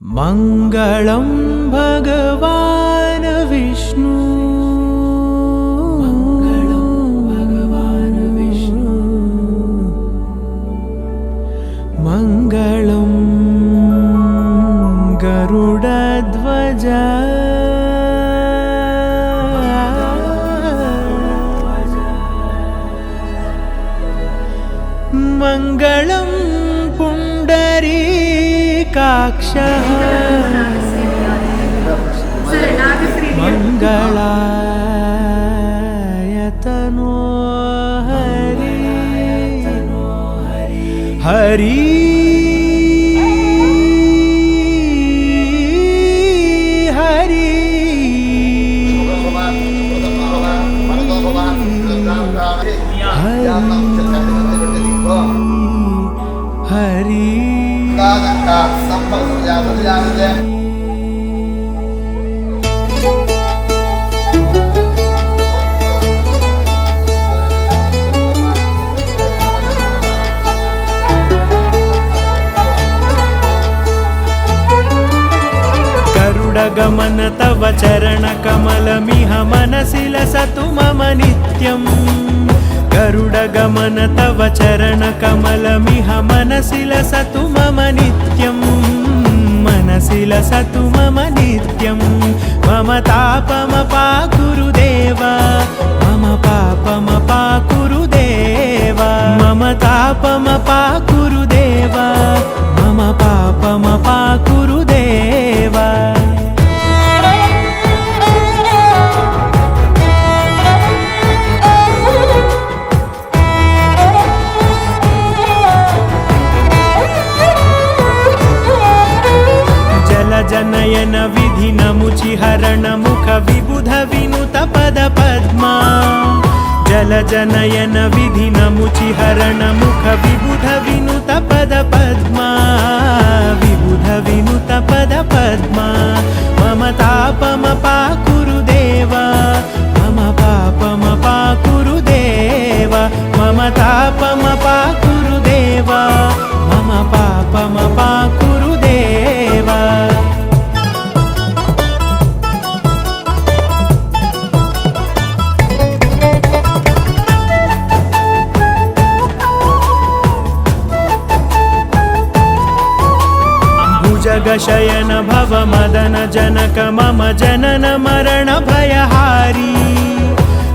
मङ्गलं भगवान् विष्णु मङ्गलं गरुडध्वज मङ्गलं पुण्डरीकाक्षः मङ्गलायतनो हरि हरि हरि गरुडगमन तव चरणकमलमिह मनसि लसतु मम नित्यम् गरुडगमन तव चरणकमलमिह मनसि लसतु मम नित्यं मनसि लसतु मम नित्यं मम तापमपाकुरु देव मम पापमपाकुरु देव मम तापमपाकुरु देव मम पापमपाकुरु देव जनयन विधि नमुचिहरण मुख विबुध विनुत पद पद्मा जल जनयन विधि नमुचिहरण मुख विबुध विनुत पद पद्मा विबुध विनुत पद पद्मा मम तापमपाकुरु देव मम पापमपाकुरु देव मम तापमपाकुरु देव मम पापमपाकुरु देव जगशयन भव मदन जनक मम जनन मरण भयहारी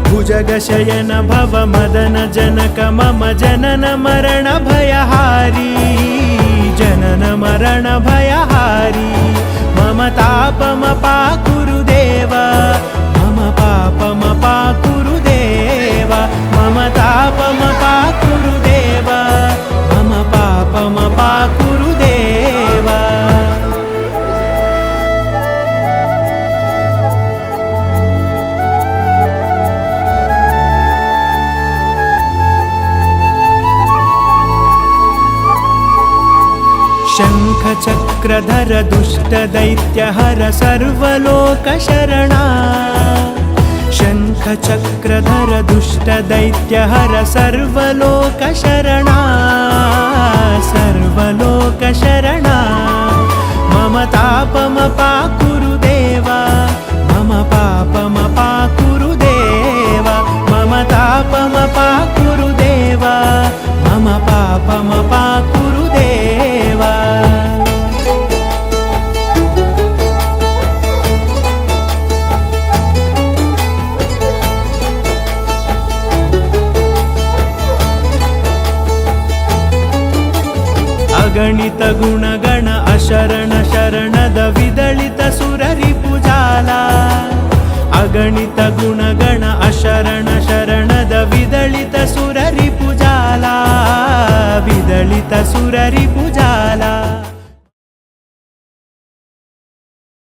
भुजगशयन भव मदन जनक मम जनन मरण भयहारी जनन मरण भयहारी मम तापमपाकुरु देव मम पापमपाकुरु देव मम तापमपाकुरु देव मम पापमपाकुरु देव शङ्खचक्रधर दुष्टदैत्यहर सर्वलोकशरणा शङ्खचक्रधर दुष्टदैत्यहर सर्वलोकशरणा सर्वलोकशरणा मम तापमपाकुरु देव मम पापमपाकुरु देव मम तापमपाकुरु देव मम पापमपाकुरु देव अगणित गुणगण अशरण शरणद विदलित सुररिपुजाला अगणित गुणगण अशरण शरणद विदलित सुररिपुजाला विदलित सुररिपुजाला